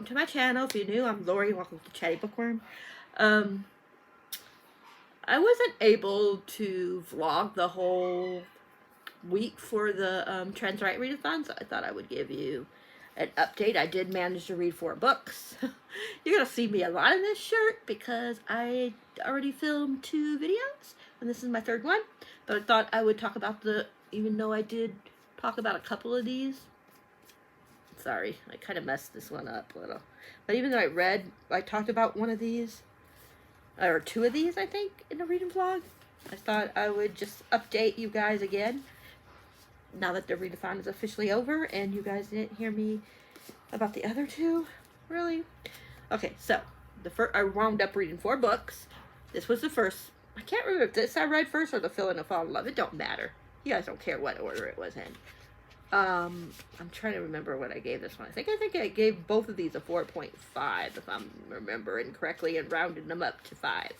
welcome to my channel. If you're new, I'm Lori. Welcome to Chatty Bookworm. I wasn't able to vlog the whole week for the Trans Right Readathon, so I thought I would give you an update. I did manage to read 4 books. You're going to see me a lot in this shirt because I already filmed 2 videos, and this is my 3rd one. But I thought I would talk about even though I did talk about a couple of these. Sorry, I kind of messed this one up a little. But even though I talked about one of these, or 2 of these, I think, in the reading vlog, I thought I would just update you guys again, now that the readathon is officially over, and you guys didn't hear me about the other 2, really. Okay, so, I wound up reading 4 books. This was the first. I can't remember if this I read first or The Feeling of Fall in Love. It don't matter. You guys don't care what order it was in. I'm trying to remember what I gave this one. I think I gave both of these a 4.5, if I'm remembering correctly, and rounded them up to 5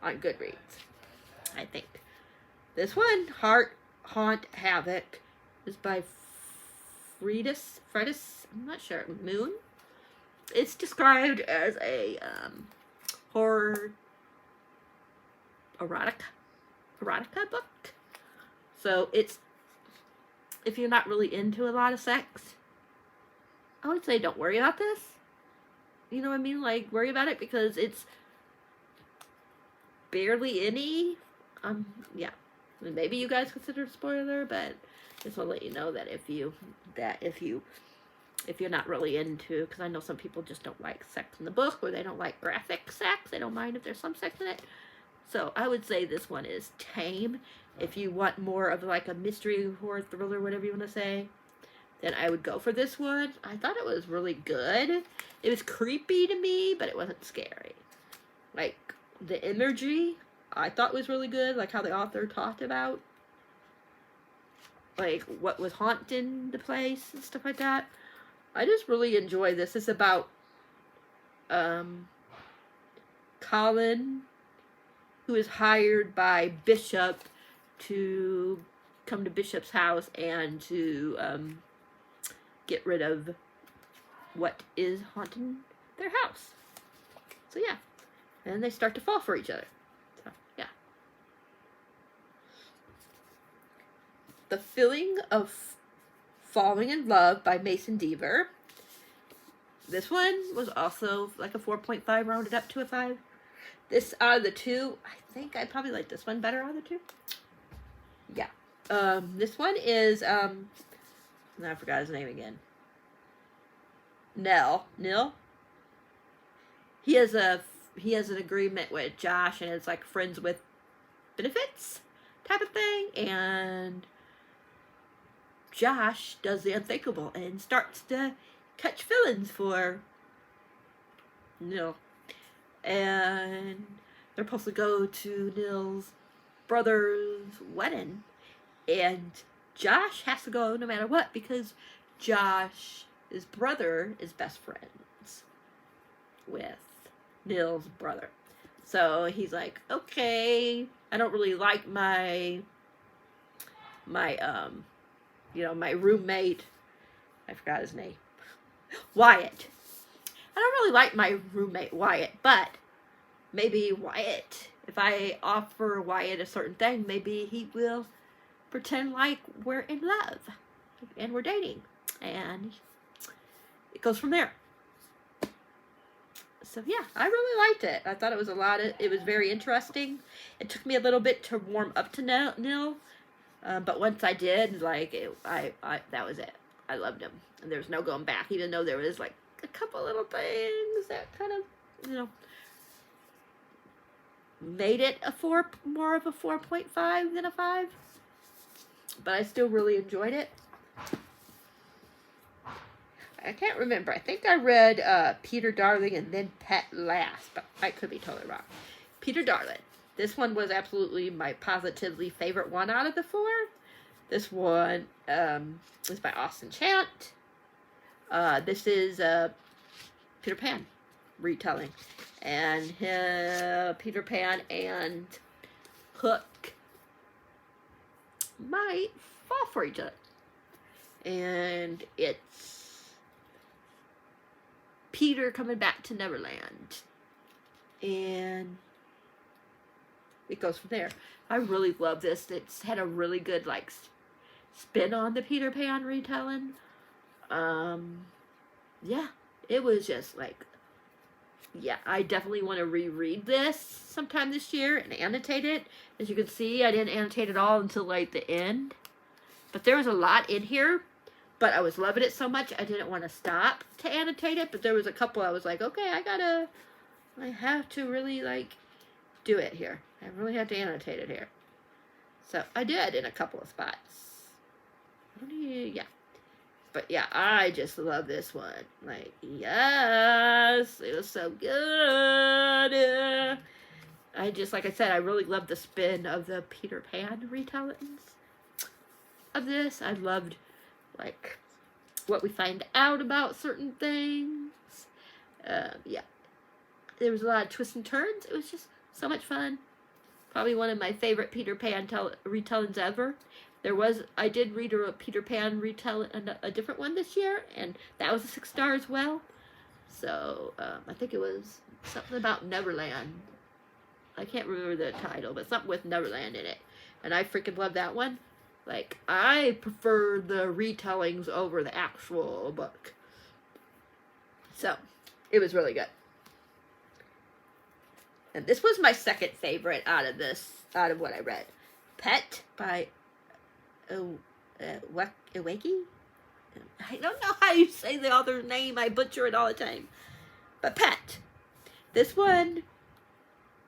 on Goodreads, I think. This one, Heart, Haunt, Havoc, is by Freitas, I'm not sure, Moon. It's described as a horror erotica book. So it's, if you're not really into a lot of sex, I would say don't worry about this. You know what I mean? Like, worry about it because it's barely any. Yeah. Maybe you guys consider it a spoiler, but just want to let you know that if you're not really into, because I know some people just don't like sex in the book, or they don't like graphic sex. They don't mind if there's some sex in it. So I would say this one is tame. If you want more of like a mystery, horror, thriller, whatever you want to say, then I would go for this one. I thought it was really good. It was creepy to me, but it wasn't scary. Like, the imagery, I thought was really good. Like how the author talked about, like, what was haunting the place and stuff like that. I just really enjoy this. It's about Colin, who is hired by Bishop to come to Bishop's house and to get rid of what is haunting their house. So yeah, and they start to fall for each other. So yeah. The Feeling of Falling in Love by Mason Deaver. This one was also like a 4.5 rounded up to a 5. This out of the 2, I think I probably like this one better out of the 2. Yeah. This one is, I forgot his name again. Nil. He has an agreement with Josh, and it's like friends with benefits type of thing, and Josh does the unthinkable and starts to catch feelings for Nil. And they're supposed to go to Nil's brother's wedding, and Josh has to go no matter what because Josh's brother is best friends with Nil's brother. So he's like, okay, I don't really like my roommate. I forgot his name. Wyatt. I don't really like my roommate Wyatt, but maybe Wyatt, if I offer Wyatt a certain thing, maybe he will pretend like we're in love and we're dating, and it goes from there. So yeah, I really liked it. I thought it was it was very interesting. It took me a little bit to warm up to Nil, but once I did, like, that was it. I loved him, and there was no going back, even though there was like a couple little things that kind of, made it more of a 4.5 than a 5. But I still really enjoyed it. I can't remember. I think I read Peter Darling and then Pet last, but I could be totally wrong. Peter Darling. This one was absolutely my positively favorite one out of the 4. This one is by Austin Chant. This is Peter Pan retelling. And Peter Pan and Hook might fall for each other. And it's Peter coming back to Neverland. And it goes from there. I really love this. It's had a really good, like, spin on the Peter Pan retelling. Yeah, it was just like, yeah, I definitely want to reread this sometime this year and annotate it. As you can see, I didn't annotate it all until like the end. But there was a lot in here, but I was loving it so much I didn't want to stop to annotate it. But there was a couple I was like, okay, I have to really like do it here. I really have to annotate it here. So I did in a couple of spots. Yeah. But yeah, I just love this one. Like, yes, it was so good. I just, like I said, I really loved the spin of the Peter Pan retellings of this. I loved, like, what we find out about certain things. Yeah. There was a lot of twists and turns. It was just so much fun. Probably one of my favorite Peter Pan retellings ever. I did read a Peter Pan retelling, a different one this year, and that was a 6-star as well. So, I think it was something about Neverland. I can't remember the title, but something with Neverland in it. And I freaking love that one. Like, I prefer the retellings over the actual book. So, it was really good. And this was my second favorite out of what I read. Pet by Iwaki? I don't know how you say the author's name. I butcher it all the time. But Pet. This one,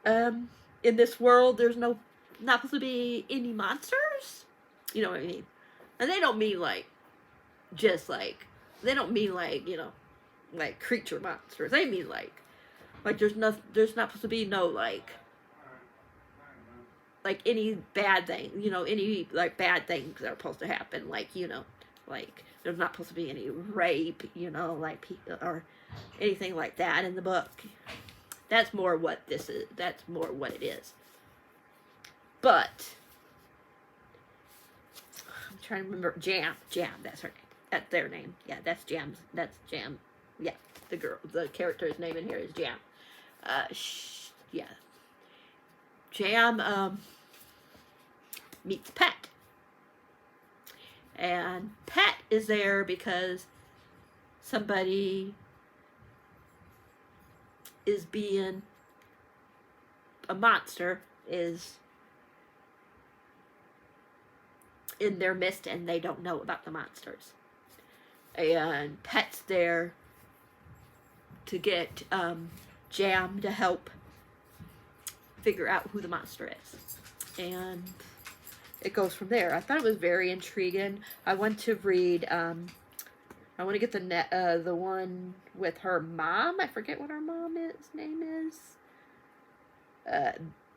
in this world, there's not supposed to be any monsters. You know what I mean? And they don't mean like, just like, they don't mean like, you know, like creature monsters. They mean like there's not supposed to be no like any bad thing, you know, any like bad things that are supposed to happen, like, you know, like there's not supposed to be any rape, you know, like or anything like that in the book. That's more what this is. That's more what it is. But I'm trying to remember. Jam, that's her name. That's their name. Yeah, that's Jam. That's Jam. Yeah, the character's name in here is Jam. Yeah. Jam meets Pet. And Pet is there because somebody is being a monster is in their midst and they don't know about the monsters. And Pet's there to get Jam to help figure out who the monster is. And it goes from there. I thought it was very intriguing. I want to read, I want to get the one with her mom. I forget what her mom's name is.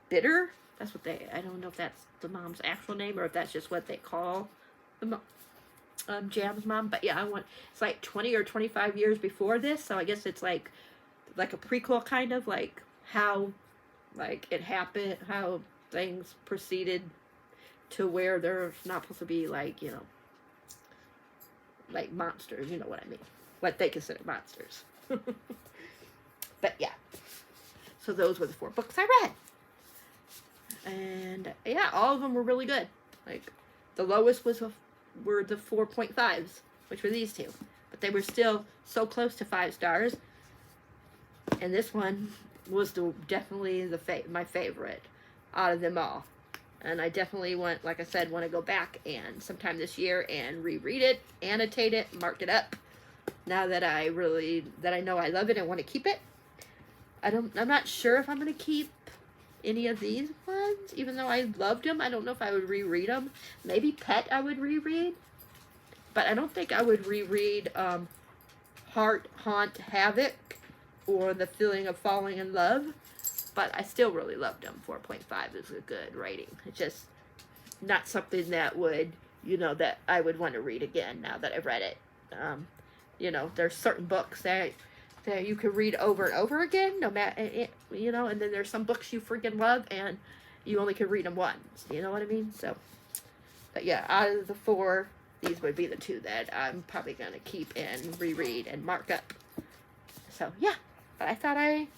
Bitter? That's what I don't know if that's the mom's actual name or if that's just what they call the Jam's mom. But yeah, it's like 20 or 25 years before this. So I guess it's like a prequel kind of, like how like it happened, how things proceeded to where there's not supposed to be like, you know, like monsters, you know what I mean, what they consider monsters. But yeah, so those were the 4 books I read, and yeah, all of them were really good. Like the lowest were the 4.5s, which were these 2, but they were still so close to 5 stars. And this one was definitely my favorite out of them all. And I definitely want, like I said, want to go back and sometime this year and reread it, annotate it, mark it up. Now that I know I love it and want to keep it. I'm not sure if I'm going to keep any of these ones, even though I loved them. I don't know if I would reread them. Maybe Pet I would reread. But I don't think I would reread Heart, Haunt, Havoc, or The Feeling of Falling in Love. But I still really loved them. 4.5 is a good rating. It's just not something that would, you know, that I would want to read again now that I've read it. You know, there's certain books that you can read over and over again, no matter, you know, and then there's some books you freaking love and you only can read them once. You know what I mean? So, but yeah, out of the 4, these would be the 2 that I'm probably going to keep and reread and mark up. So, yeah. But I thought I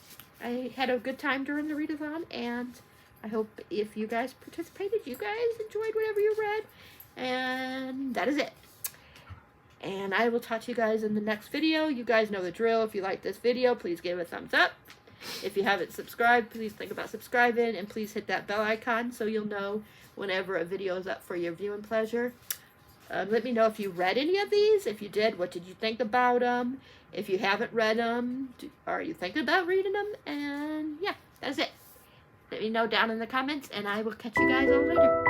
had a good time during the readathon, and I hope if you guys participated, you guys enjoyed whatever you read. And that is it. And I will talk to you guys in the next video. You guys know the drill. If you like this video, please give it a thumbs up. If you haven't subscribed, please think about subscribing. And please hit that bell icon so you'll know whenever a video is up for your viewing pleasure. Let me know if you read any of these. If you did, what did you think about them? If you haven't read them, are you thinking about reading them? And yeah, that's it. Let me know down in the comments, and I will catch you guys all later.